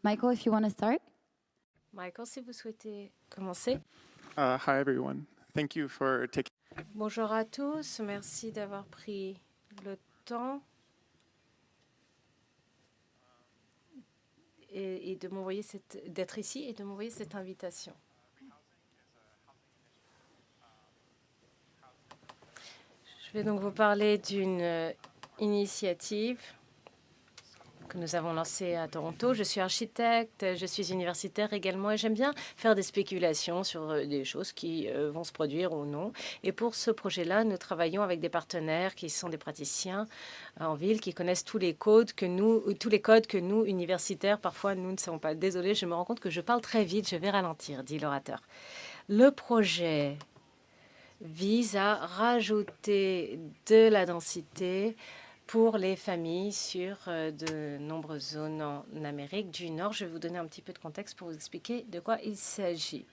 Michael, if you want to start. Michael, si vous souhaitez commencer. Hi, everyone. Thank you for taking. Bonjour à tous, merci d'avoir pris le temps et de m'envoyer d'être ici et de m'envoyer cette invitation. Je vais donc vous parler d'une initiative que nous avons lancée à Toronto. Je suis architecte, je suis universitaire également et j'aime bien faire des spéculations sur des choses qui vont se produire ou non. Et pour ce projet-là, nous travaillons avec des partenaires qui sont des praticiens en ville, qui connaissent tous les codes que nous, universitaires, parfois nous ne savons pas. Désolée, je me rends compte que je parle très vite, je vais ralentir, dit l'orateur. Le projet vise à rajouter de la densité pour les familles sur de nombreuses zones en Amérique du Nord. Je vais vous donner un petit peu de contexte pour vous expliquer de quoi il s'agit.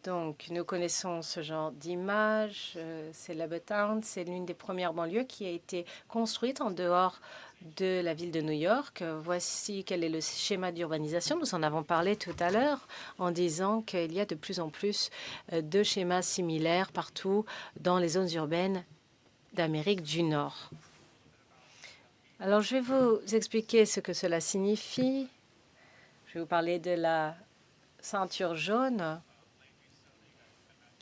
Donc, nous connaissons ce genre d'image. C'est Levittown. C'est l'une des premières banlieues qui a été construite en dehors de la ville de New York. Voici quel est le schéma d'urbanisation. Nous en avons parlé tout à l'heure en disant qu'il y a de plus en plus de schémas similaires partout dans les zones urbaines d'Amérique du Nord. Alors, je vais vous expliquer ce que cela signifie. Je vais vous parler de la ceinture jaune,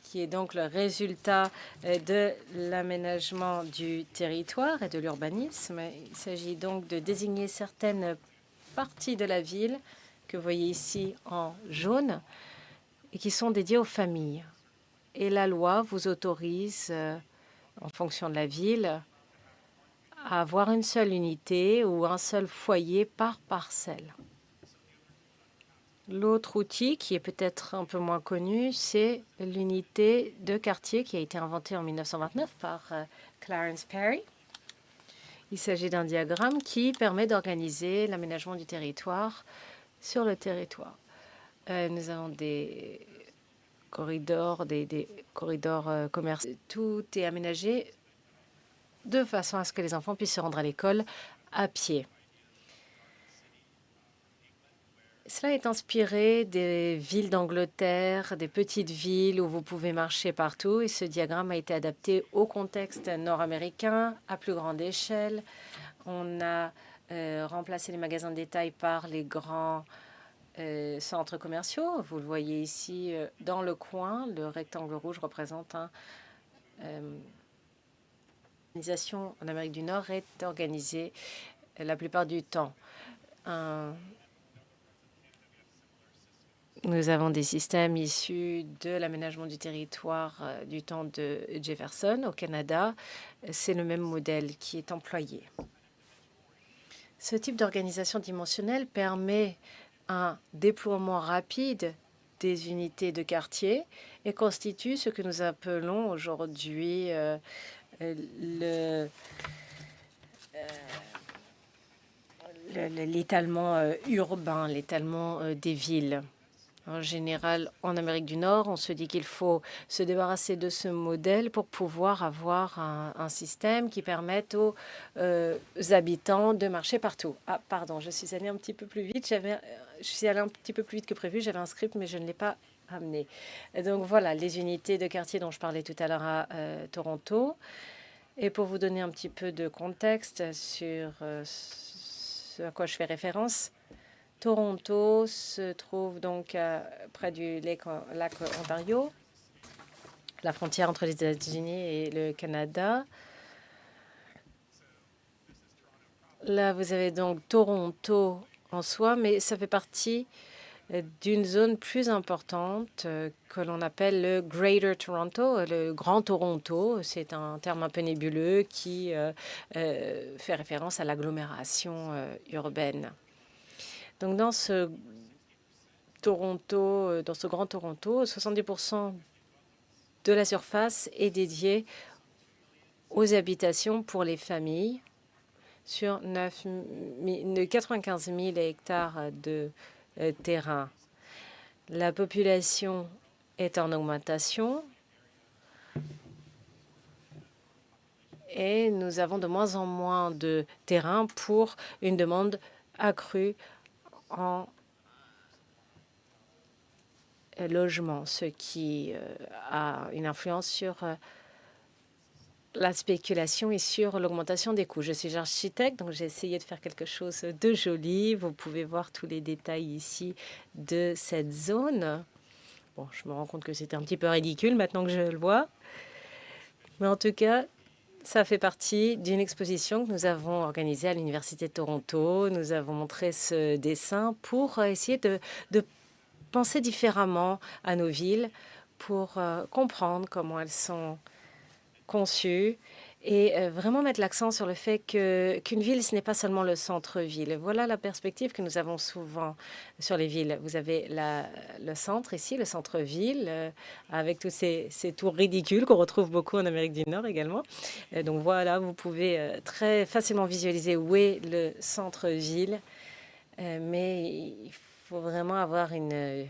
qui est donc le résultat de l'aménagement du territoire et de l'urbanisme. Il s'agit donc de désigner certaines parties de la ville que vous voyez ici en jaune et qui sont dédiées aux familles. Et la loi vous autorise, en fonction de la ville, à avoir une seule unité ou un seul foyer par parcelle. L'autre outil, qui est peut-être un peu moins connu, c'est l'unité de quartier qui a été inventée en 1929 par Clarence Perry. Il s'agit d'un diagramme qui permet d'organiser l'aménagement du territoire sur le territoire. Nous avons des corridors, des corridors commerciaux. Tout est aménagé de façon à ce que les enfants puissent se rendre à l'école à pied. Cela est inspiré des villes d'Angleterre, des petites villes où vous pouvez marcher partout. Et ce diagramme a été adapté au contexte nord-américain à plus grande échelle. On a remplacé les magasins de détail par les grands centres commerciaux. Vous le voyez ici dans le coin. Le rectangle rouge représente l'organisation en Amérique du Nord est organisée la plupart du temps. Nous avons des systèmes issus de l'aménagement du territoire du temps de Jefferson au Canada. C'est le même modèle qui est employé. Ce type d'organisation dimensionnelle permet un déploiement rapide des unités de quartier et constitue ce que nous appelons aujourd'hui l'étalement urbain, l'étalement des villes. En général, en Amérique du Nord, on se dit qu'il faut se débarrasser de ce modèle pour pouvoir avoir un système qui permette aux habitants de marcher partout. Ah, pardon, je suis allée un petit peu plus vite. Je suis allée un petit peu plus vite que prévu. J'avais un script, mais je ne l'ai pas amené. Et donc voilà, les unités de quartier dont je parlais tout à l'heure à Toronto. Et pour vous donner un petit peu de contexte sur ce à quoi je fais référence, Toronto se trouve donc près du lac Ontario, la frontière entre les États-Unis et le Canada. Là, vous avez donc Toronto en soi, mais ça fait partie d'une zone plus importante que l'on appelle le Greater Toronto, le Grand Toronto. C'est un terme un peu nébuleux qui fait référence à l'agglomération urbaine. Donc, dans ce Grand Toronto, 70% de la surface est dédiée aux habitations pour les familles sur 95 000 hectares de terrain. La population est en augmentation et nous avons de moins en moins de terrain pour une demande accrue en logement, ce qui a une influence sur la spéculation et sur l'augmentation des coûts. Je suis architecte, donc j'ai essayé de faire quelque chose de joli. Vous pouvez voir tous les détails ici de cette zone. Bon, je me rends compte que c'était un petit peu ridicule maintenant que je le vois. Mais en tout cas, ça fait partie d'une exposition que nous avons organisée à l'Université de Toronto. Nous avons montré ce dessin pour essayer de penser différemment à nos villes, pour comprendre comment elles sont conçues et vraiment mettre l'accent sur le fait qu'une ville, ce n'est pas seulement le centre-ville. Voilà la perspective que nous avons souvent sur les villes. Vous avez le centre ici, le centre-ville, avec tous ces tours ridicules qu'on retrouve beaucoup en Amérique du Nord également. Donc voilà, vous pouvez très facilement visualiser où est le centre-ville, mais il faut vraiment avoir une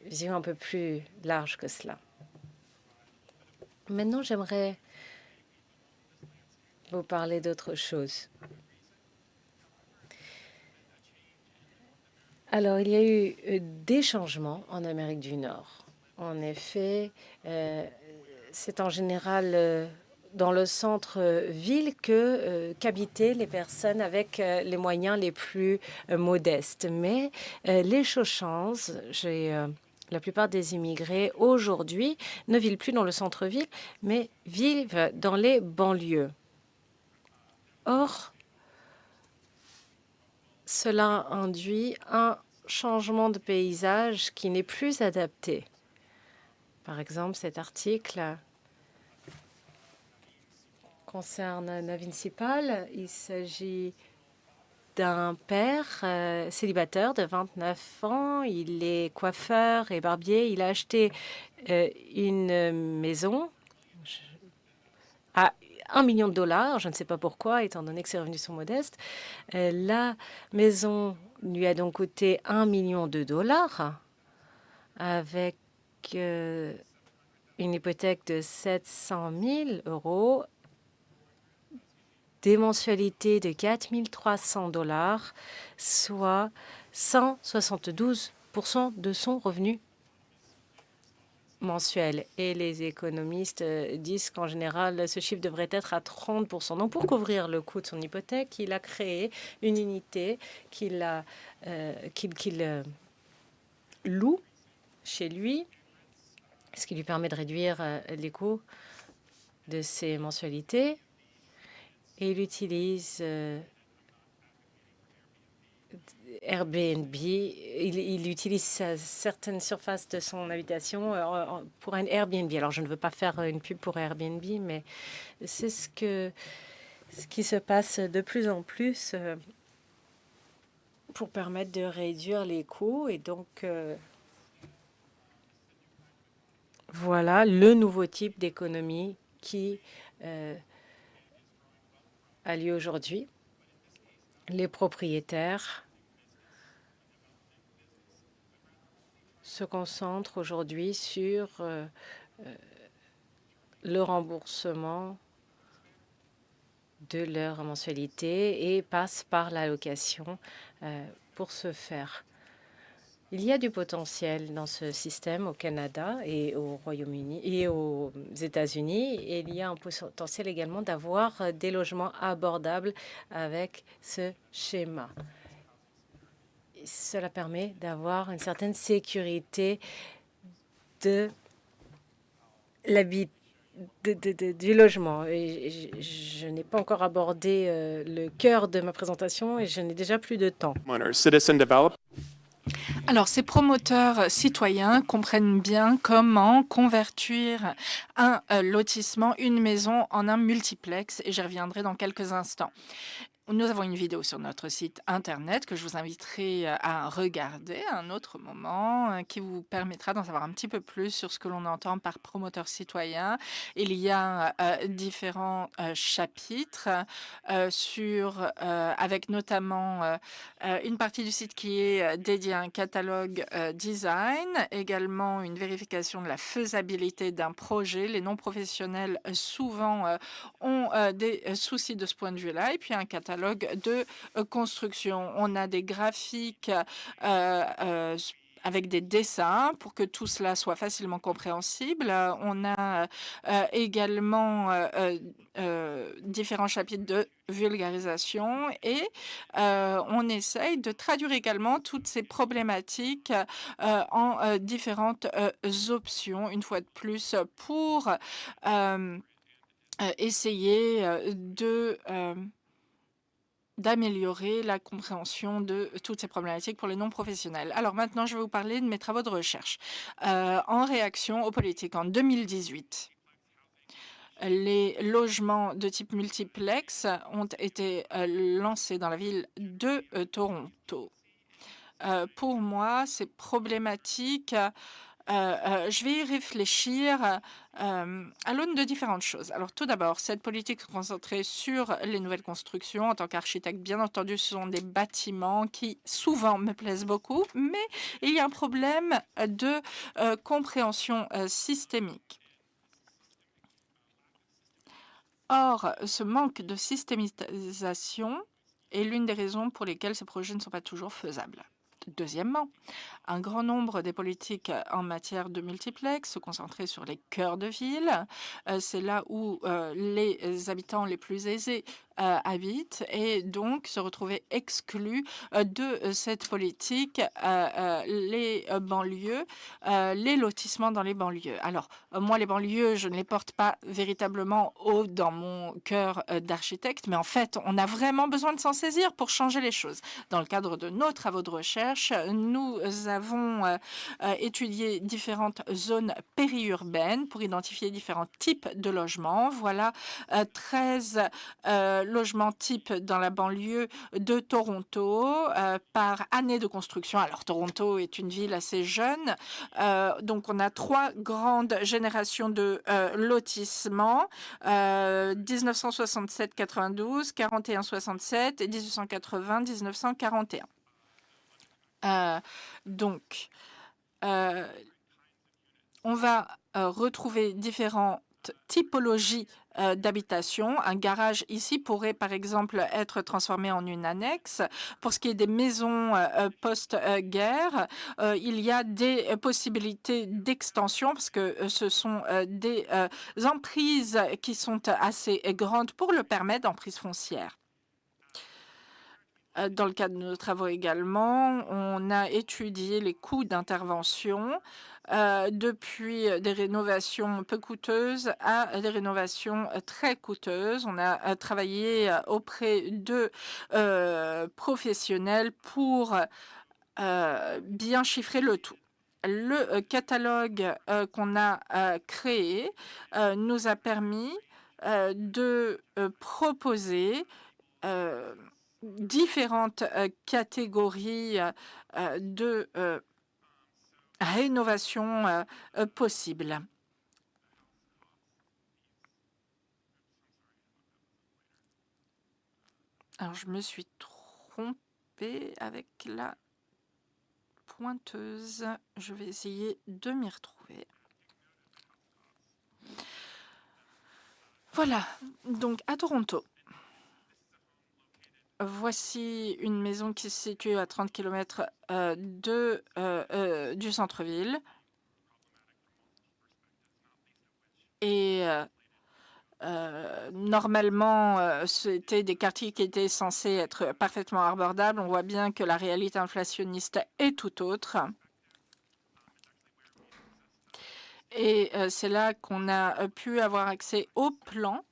vision un peu plus large que cela. Maintenant, j'aimerais vous parler d'autre chose. Alors, il y a eu des changements en Amérique du Nord. En effet, c'est en général dans le centre-ville qu'habitaient les personnes avec les moyens les plus modestes. Mais les choses changent. La plupart des immigrés aujourd'hui ne vivent plus dans le centre-ville, mais vivent dans les banlieues. Or, cela induit un changement de paysage qui n'est plus adapté. Par exemple, cet article concerne Navinsipal. Il s'agit d'un père célibataire de 29 ans. Il est coiffeur et barbier. Il a acheté une maison à $1 million. Je ne sais pas pourquoi, étant donné que ses revenus sont modestes. La maison lui a donc coûté $1 million avec une hypothèque de 700 000 €, des mensualités de $4 300, soit 172% de son revenu mensuel. Et les économistes disent qu'en général, ce chiffre devrait être à 30%. Donc, pour couvrir le coût de son hypothèque, il a créé une unité qu'il loue chez lui, ce qui lui permet de réduire les coûts de ses mensualités. Et il utilise Airbnb. Il utilise certaines surfaces de son habitation pour un Airbnb. Alors, je ne veux pas faire une pub pour Airbnb, mais c'est ce qui se passe de plus en plus pour permettre de réduire les coûts. Et donc, voilà le nouveau type d'économie qui a lieu aujourd'hui. Les propriétaires se concentrent aujourd'hui sur le remboursement de leur mensualité et passent par la location pour ce faire. Il y a du potentiel dans ce système au Canada et au Royaume-Uni et aux États-Unis. Et il y a un potentiel également d'avoir des logements abordables avec ce schéma. Cela permet d'avoir une certaine sécurité du logement. Et je n'ai pas encore abordé le cœur de ma présentation et je n'ai déjà plus de temps. Alors, ces promoteurs citoyens comprennent bien comment convertir un lotissement, une maison, en un multiplex, et j'y reviendrai dans quelques instants. Nous avons une vidéo sur notre site internet que je vous inviterai à regarder à un autre moment qui vous permettra d'en savoir un petit peu plus sur ce que l'on entend par promoteur citoyen. Il y a différents chapitres avec notamment une partie du site qui est dédiée à un catalogue design, également une vérification de la faisabilité d'un projet. Les non-professionnels souvent ont des soucis de ce point de vue-là, et puis un catalogue catalogue de construction. On a des graphiques avec des dessins pour que tout cela soit facilement compréhensible. On a également différents chapitres de vulgarisation et on essaye de traduire également toutes ces problématiques en différentes options, une fois de plus, pour essayer d'améliorer la compréhension de toutes ces problématiques pour les non-professionnels. Alors maintenant, je vais vous parler de mes travaux de recherche. En réaction aux politiques, en 2018, les logements de type multiplex ont été lancés dans la ville de Toronto. Pour moi, c'est problématique. Je vais y réfléchir à l'aune de différentes choses. Alors tout d'abord, cette politique se concentrait sur les nouvelles constructions. En tant qu'architecte, bien entendu, ce sont des bâtiments qui souvent me plaisent beaucoup, mais il y a un problème de compréhension systémique. Or, ce manque de systémisation est l'une des raisons pour lesquelles ces projets ne sont pas toujours faisables. Deuxièmement, un grand nombre des politiques en matière de multiplex se concentraient sur les cœurs de ville. C'est là où les habitants les plus aisés habitent et donc se retrouvaient exclus de cette politique les banlieues, les lotissements dans les banlieues. Alors, moi, les banlieues, je ne les porte pas véritablement haut dans mon cœur d'architecte, mais en fait, on a vraiment besoin de s'en saisir pour changer les choses. Dans le cadre de nos travaux de recherche, nous avons étudié différentes zones périurbaines pour identifier différents types de logements. Voilà 13 logements types dans la banlieue de Toronto par année de construction. Alors, Toronto est une ville assez jeune, donc on a 3 grandes générations de lotissements, 1967-92, 41-67 et 1880-1941. Donc, on va retrouver différentes typologies d'habitation. Un garage ici pourrait, par exemple, être transformé en une annexe. Pour ce qui est des maisons post-guerre, il y a des possibilités d'extension parce que ce sont des emprises qui sont assez grandes pour le permettre, emprises foncières. Dans le cadre de nos travaux également, on a étudié les coûts d'intervention depuis des rénovations peu coûteuses à des rénovations très coûteuses. On a travaillé auprès de professionnels pour bien chiffrer le tout. Le catalogue qu'on a créé nous a permis de proposer différentes catégories de rénovation possibles. Alors, je me suis trompée avec la pointeuse. Je vais essayer de m'y retrouver. Voilà, donc à Toronto. Voici une maison qui se situe à 30 km du centre-ville. Et normalement, c'était des quartiers qui étaient censés être parfaitement abordables. On voit bien que la réalité inflationniste est tout autre. Et c'est là qu'on a pu avoir accès au plan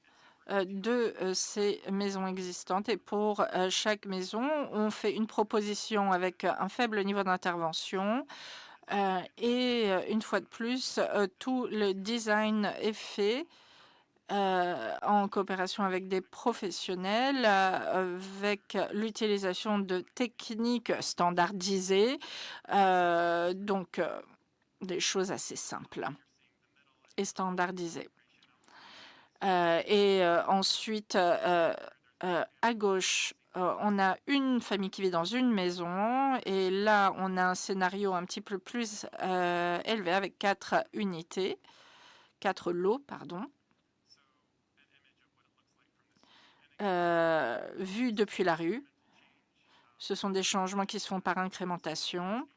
de ces maisons existantes. Et pour chaque maison, on fait une proposition avec un faible niveau d'intervention. Et une fois de plus, tout le design est fait en coopération avec des professionnels, avec l'utilisation de techniques standardisées, donc des choses assez simples et standardisées. Ensuite, à gauche, on a une famille qui vit dans une maison et là, on a un scénario un petit peu plus élevé avec 4 lots, pardon. vue depuis la rue. Ce sont des changements qui se font par incrémentation.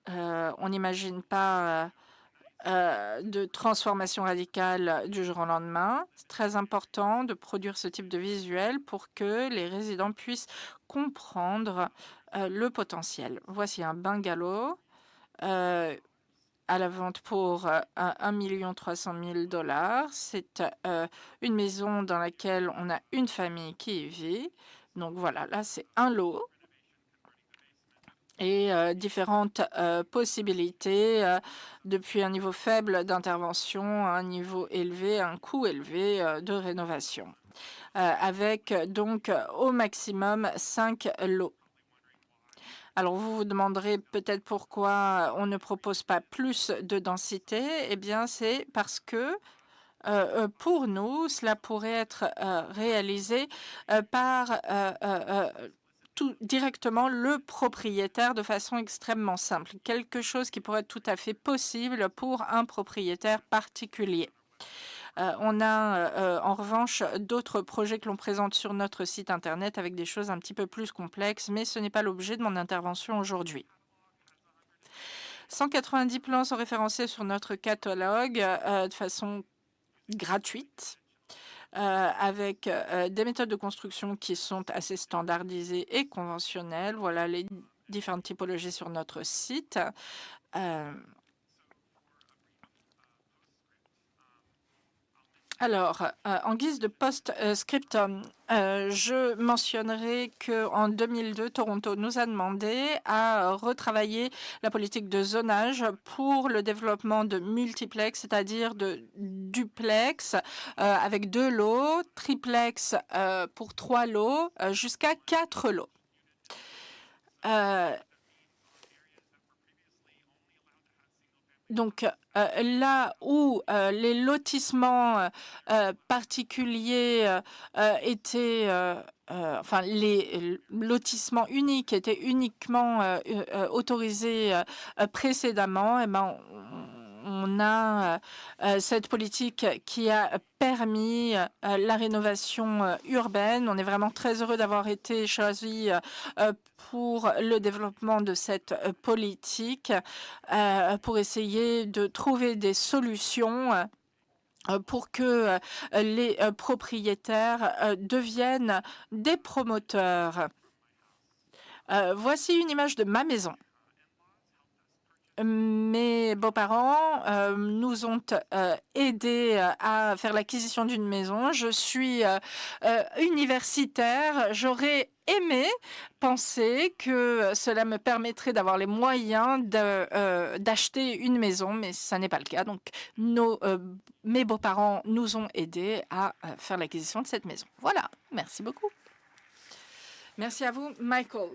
On n'imagine pas de transformation radicale du jour au lendemain. C'est très important de produire ce type de visuel pour que les résidents puissent comprendre le potentiel. Voici un bungalow à la vente pour 1 300 000 $. C'est une maison dans laquelle on a une famille qui y vit. Donc voilà, là c'est un lot et différentes possibilités depuis un niveau faible d'intervention à un niveau élevé, un coût élevé de rénovation, avec donc au maximum 5 lots. Alors, vous vous demanderez peut-être pourquoi on ne propose pas plus de densité. Eh bien, c'est parce que pour nous, cela pourrait être réalisé par directement le propriétaire de façon extrêmement simple. Quelque chose qui pourrait être tout à fait possible pour un propriétaire particulier. On a en revanche d'autres projets que l'on présente sur notre site Internet avec des choses un petit peu plus complexes, mais ce n'est pas l'objet de mon intervention aujourd'hui. 190 plans sont référencés sur notre catalogue de façon gratuite, avec des méthodes de construction qui sont assez standardisées et conventionnelles. Voilà les différentes typologies sur notre site. Alors, en guise de post-scriptum, je mentionnerai qu'en 2002, Toronto nous a demandé à retravailler la politique de zonage pour le développement de multiplex, c'est-à-dire de duplex avec 2 lots, triplex pour 3 lots, jusqu'à 4 lots. Donc, là où les lotissements particuliers étaient, enfin, les lotissements uniques étaient uniquement autorisés précédemment, eh ben, on a cette politique qui a permis la rénovation urbaine. On est vraiment très heureux d'avoir été choisi pour le développement de cette politique, pour essayer de trouver des solutions pour que les propriétaires deviennent des promoteurs. Voici une image de ma maison. Mes beaux-parents nous ont aidés à faire l'acquisition d'une maison. Je suis universitaire. J'aurais aimé penser que cela me permettrait d'avoir les moyens d'acheter une maison, mais ça n'est pas le cas. Donc, mes beaux-parents nous ont aidés à faire l'acquisition de cette maison. Voilà, merci beaucoup. Merci à vous, Michael.